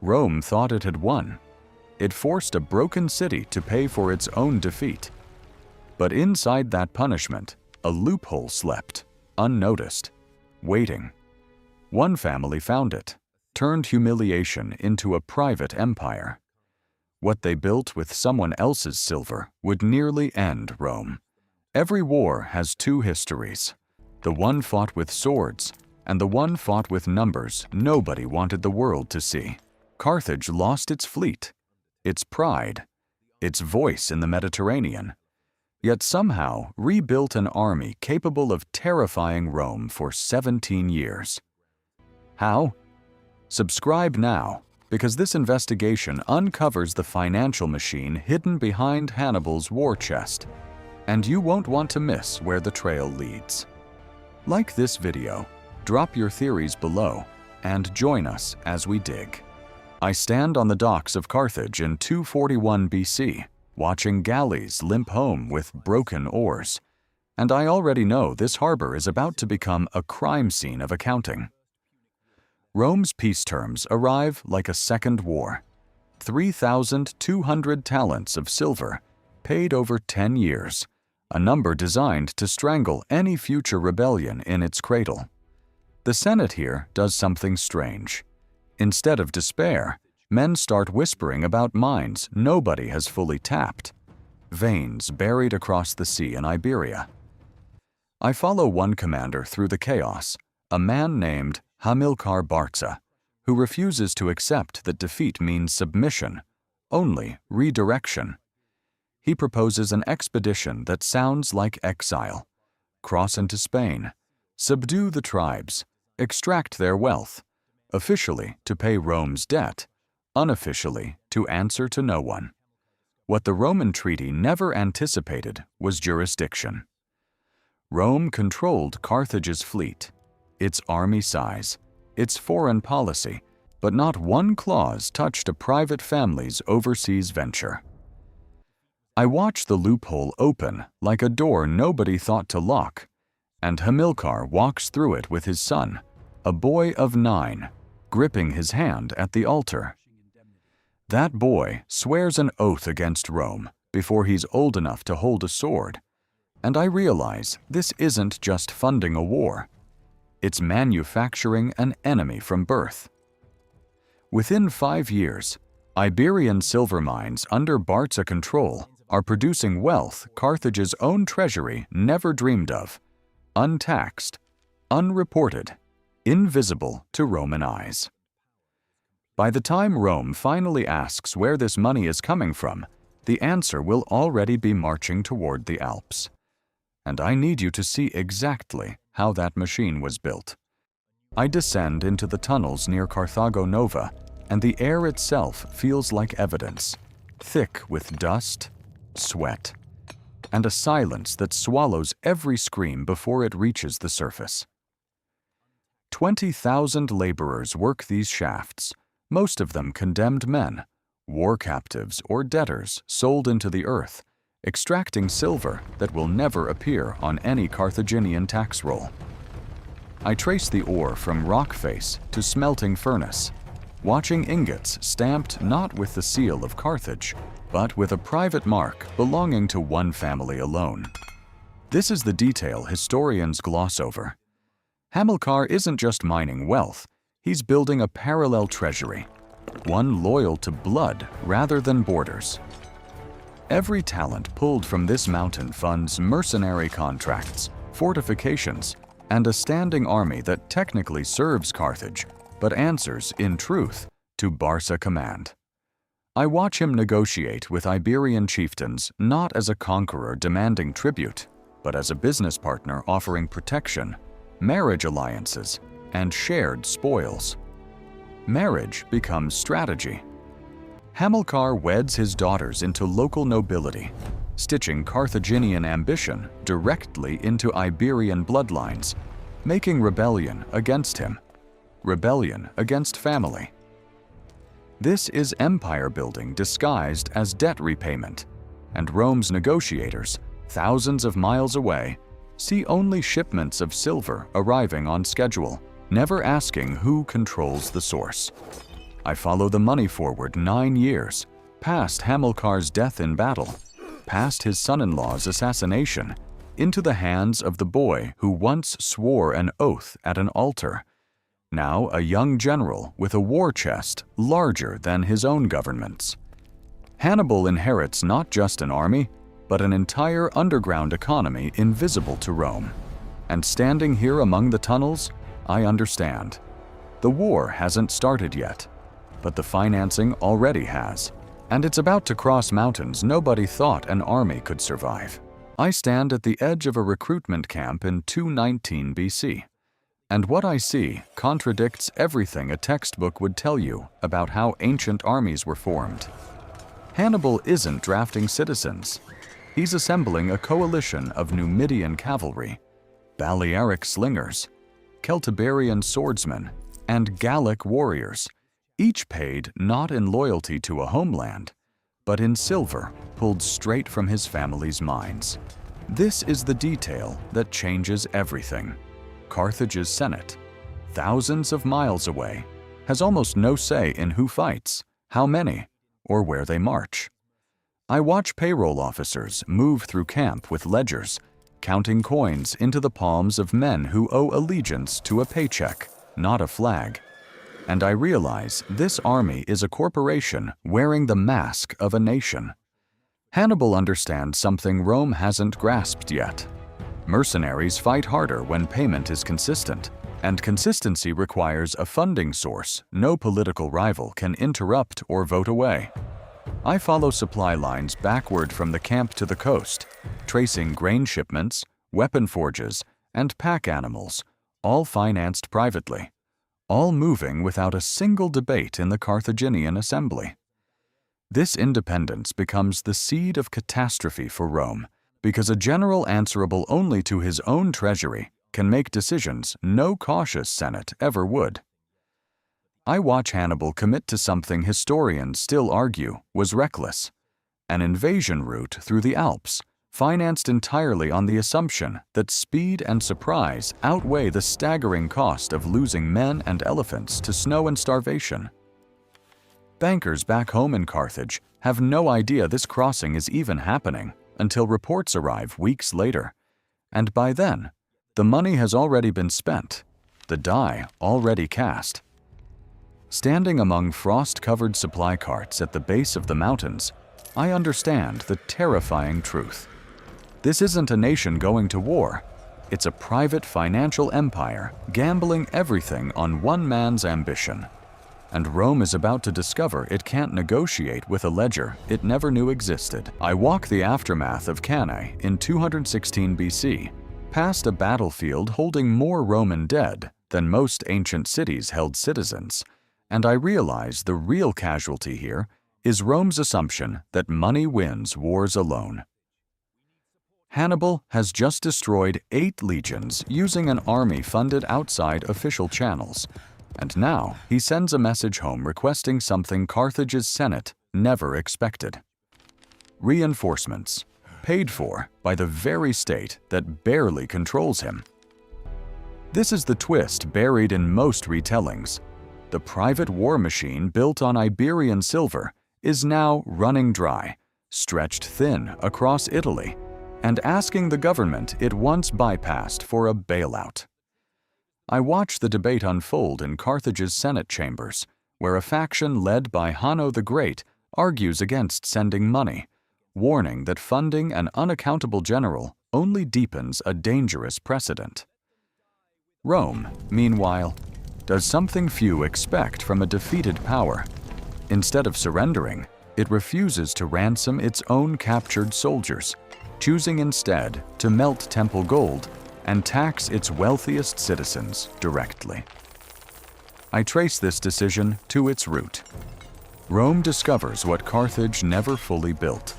Rome thought it had won. It forced a broken city to pay for its own defeat. But inside that punishment, a loophole slept, unnoticed, waiting. One family found it, turned humiliation into a private empire. What they built with someone else's silver would nearly end Rome. Every war has two histories, the one fought with swords and the one fought with numbers nobody wanted the world to see. Carthage lost its fleet, its pride, its voice in the Mediterranean, yet somehow rebuilt an army capable of terrifying Rome for 17 years. How? Subscribe now, because this investigation uncovers the financial machine hidden behind Hannibal's war chest, and you won't want to miss where the trail leads. Like this video, drop your theories below, and join us as we dig. I stand on the docks of Carthage in 241 BC, watching galleys limp home with broken oars, and I already know this harbor is about to become a crime scene of accounting. Rome's peace terms arrive like a second war. 3,200 talents of silver, paid over 10 years, a number designed to strangle any future rebellion in its cradle. The Senate here does something strange. Instead of despair, men start whispering about mines nobody has fully tapped, veins buried across the sea in Iberia. I follow one commander through the chaos, a man named Hamilcar Barca, who refuses to accept that defeat means submission, only redirection. He proposes an expedition that sounds like exile. Cross into Spain, subdue the tribes, extract their wealth, officially to pay Rome's debt, unofficially to answer to no one. What the Roman treaty never anticipated was jurisdiction. Rome controlled Carthage's fleet, its army size, its foreign policy, but not one clause touched a private family's overseas venture. I watch the loophole open like a door nobody thought to lock, and Hamilcar walks through it with his son, a boy of 9, gripping his hand at the altar. That boy swears an oath against Rome before he's old enough to hold a sword, and I realize this isn't just funding a war. It's manufacturing an enemy from birth. Within 5 years, Iberian silver mines under Barca control are producing wealth Carthage's own treasury never dreamed of, untaxed, unreported, invisible to Roman eyes. By the time Rome finally asks where this money is coming from, the answer will already be marching toward the Alps. And I need you to see exactly how that machine was built. I descend into the tunnels near Carthago Nova, and the air itself feels like evidence, thick with dust, sweat, and a silence that swallows every scream before it reaches the surface. 20,000 laborers work these shafts, most of them condemned men, war captives or debtors sold into the earth, extracting silver that will never appear on any Carthaginian tax roll. I trace the ore from rock face to smelting furnace, watching ingots stamped not with the seal of Carthage, but with a private mark belonging to one family alone. This is the detail historians gloss over. Hamilcar isn't just mining wealth, he's building a parallel treasury, one loyal to blood rather than borders. Every talent pulled from this mountain funds mercenary contracts, fortifications, and a standing army that technically serves Carthage, but answers, in truth, to Barca command. I watch him negotiate with Iberian chieftains not as a conqueror demanding tribute, but as a business partner offering protection, marriage alliances, and shared spoils. Marriage becomes strategy. Hamilcar weds his daughters into local nobility, stitching Carthaginian ambition directly into Iberian bloodlines, making rebellion against him, rebellion against family. This is empire building disguised as debt repayment, and Rome's negotiators, thousands of miles away, see only shipments of silver arriving on schedule, never asking who controls the source. I follow the money forward 9 years, past Hamilcar's death in battle, past his son-in-law's assassination, into the hands of the boy who once swore an oath at an altar, now a young general with a war chest larger than his own government's. Hannibal inherits not just an army, but an entire underground economy invisible to Rome. And standing here among the tunnels, I understand. The war hasn't started yet, but the financing already has, and it's about to cross mountains nobody thought an army could survive. I stand at the edge of a recruitment camp in 219 BC, and what I see contradicts everything a textbook would tell you about how ancient armies were formed. Hannibal isn't drafting citizens. He's assembling a coalition of Numidian cavalry, Balearic slingers, Celtiberian swordsmen, and Gallic warriors, each paid not in loyalty to a homeland, but in silver pulled straight from his family's mines. This is the detail that changes everything. Carthage's Senate, thousands of miles away, has almost no say in who fights, how many, or where they march. I watch payroll officers move through camp with ledgers, counting coins into the palms of men who owe allegiance to a paycheck, not a flag. And I realize this army is a corporation wearing the mask of a nation. Hannibal understands something Rome hasn't grasped yet. Mercenaries fight harder when payment is consistent, and consistency requires a funding source no political rival can interrupt or vote away. I follow supply lines backward from the camp to the coast, tracing grain shipments, weapon forges, and pack animals, all financed privately, all moving without a single debate in the Carthaginian assembly. This independence becomes the seed of catastrophe for Rome, because a general answerable only to his own treasury can make decisions no cautious Senate ever would. I watch Hannibal commit to something historians still argue was reckless, an invasion route through the Alps, financed entirely on the assumption that speed and surprise outweigh the staggering cost of losing men and elephants to snow and starvation. Bankers back home in Carthage have no idea this crossing is even happening until reports arrive weeks later, and by then, the money has already been spent, the die already cast. Standing among frost-covered supply carts at the base of the mountains, I understand the terrifying truth. This isn't a nation going to war. It's a private financial empire gambling everything on one man's ambition. And Rome is about to discover it can't negotiate with a ledger it never knew existed. I walk the aftermath of Cannae in 216 BC, past a battlefield holding more Roman dead than most ancient cities held citizens, and I realize the real casualty here is Rome's assumption that money wins wars alone. Hannibal has just destroyed 8 legions using an army funded outside official channels, and now he sends a message home requesting something Carthage's Senate never expected. Reinforcements, paid for by the very state that barely controls him. This is the twist buried in most retellings. The private war machine built on Iberian silver is now running dry, stretched thin across Italy, and asking the government it once bypassed for a bailout. I watch the debate unfold in Carthage's Senate chambers, where a faction led by Hanno the Great argues against sending money, warning that funding an unaccountable general only deepens a dangerous precedent. Rome, meanwhile, does something few expect from a defeated power. Instead of surrendering, it refuses to ransom its own captured soldiers, choosing instead to melt temple gold and tax its wealthiest citizens directly. I trace this decision to its root. Rome discovers what Carthage never fully built,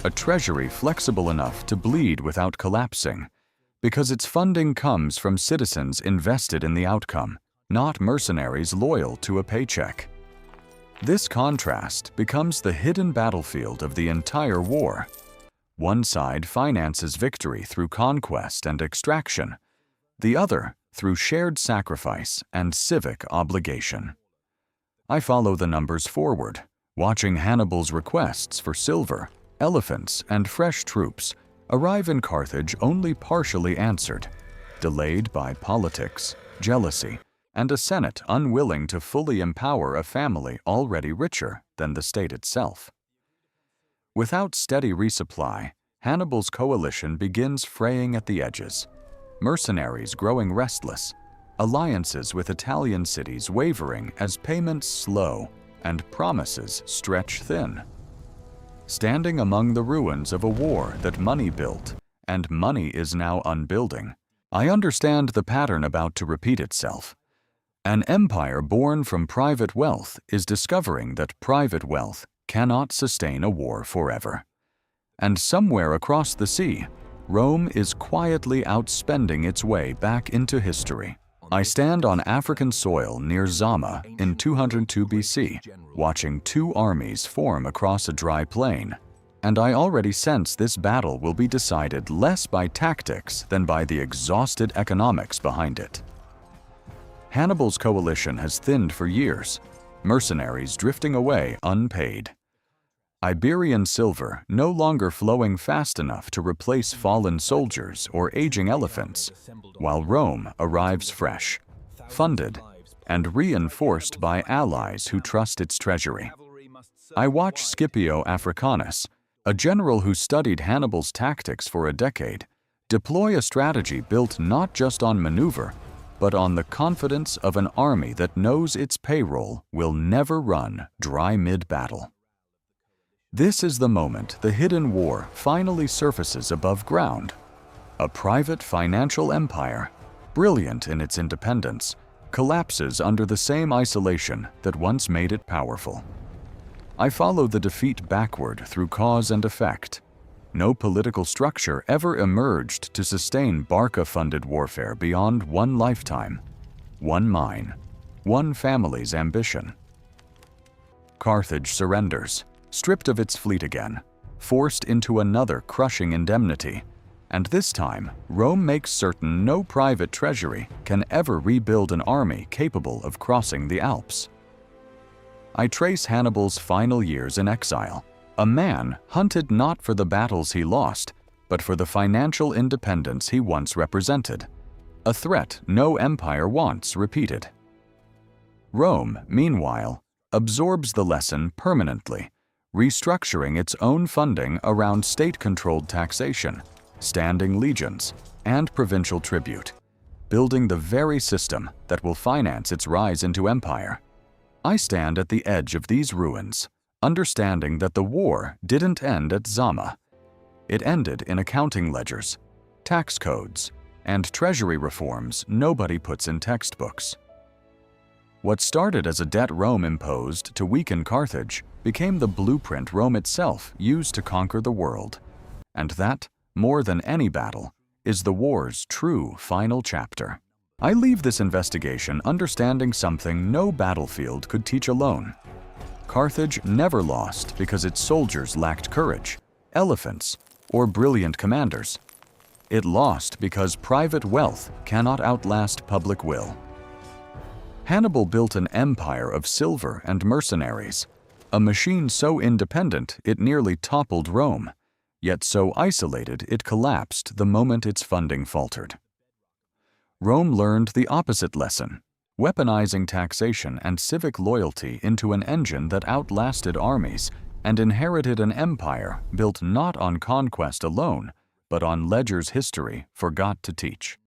a treasury flexible enough to bleed without collapsing, because its funding comes from citizens invested in the outcome, not mercenaries loyal to a paycheck. This contrast becomes the hidden battlefield of the entire war. One side finances victory through conquest and extraction, the other through shared sacrifice and civic obligation. I follow the numbers forward, watching Hannibal's requests for silver, elephants, and fresh troops arrive in Carthage only partially answered, delayed by politics, jealousy, and a Senate unwilling to fully empower a family already richer than the state itself. Without steady resupply, Hannibal's coalition begins fraying at the edges, mercenaries growing restless, alliances with Italian cities wavering as payments slow and promises stretch thin. Standing among the ruins of a war that money built, and money is now unbuilding, I understand the pattern about to repeat itself. An empire born from private wealth is discovering that private wealth cannot sustain a war forever. And somewhere across the sea, Rome is quietly outspending its way back into history. I stand on African soil near Zama in 202 BC, watching two armies form across a dry plain, and I already sense this battle will be decided less by tactics than by the exhausted economics behind it. Hannibal's coalition has thinned for years, mercenaries drifting away unpaid. Iberian silver no longer flowing fast enough to replace fallen soldiers or aging elephants, while Rome arrives fresh, funded, and reinforced by allies who trust its treasury. I watch Scipio Africanus, a general who studied Hannibal's tactics for a decade, deploy a strategy built not just on maneuver, but on the confidence of an army that knows its payroll will never run dry mid-battle. This is the moment the hidden war finally surfaces above ground. A private financial empire, brilliant in its independence, collapses under the same isolation that once made it powerful. I follow the defeat backward through cause and effect. No political structure ever emerged to sustain Barca-funded warfare beyond one lifetime, one mine, one family's ambition. Carthage surrenders, stripped of its fleet again, forced into another crushing indemnity, and this time Rome makes certain no private treasury can ever rebuild an army capable of crossing the Alps. I trace Hannibal's final years in exile, a man hunted not for the battles he lost, but for the financial independence he once represented, a threat no empire wants repeated. Rome, meanwhile, absorbs the lesson permanently, restructuring its own funding around state-controlled taxation, standing legions, and provincial tribute, building the very system that will finance its rise into empire. I stand at the edge of these ruins, understanding that the war didn't end at Zama. It ended in accounting ledgers, tax codes, and treasury reforms nobody puts in textbooks. What started as a debt Rome imposed to weaken Carthage became the blueprint Rome itself used to conquer the world. And that, more than any battle, is the war's true final chapter. I leave this investigation understanding something no battlefield could teach alone. Carthage never lost because its soldiers lacked courage, elephants, or brilliant commanders. It lost because private wealth cannot outlast public will. Hannibal built an empire of silver and mercenaries, a machine so independent it nearly toppled Rome, yet so isolated it collapsed the moment its funding faltered. Rome learned the opposite lesson, weaponizing taxation and civic loyalty into an engine that outlasted armies and inherited an empire built not on conquest alone, but on ledgers history forgot to teach.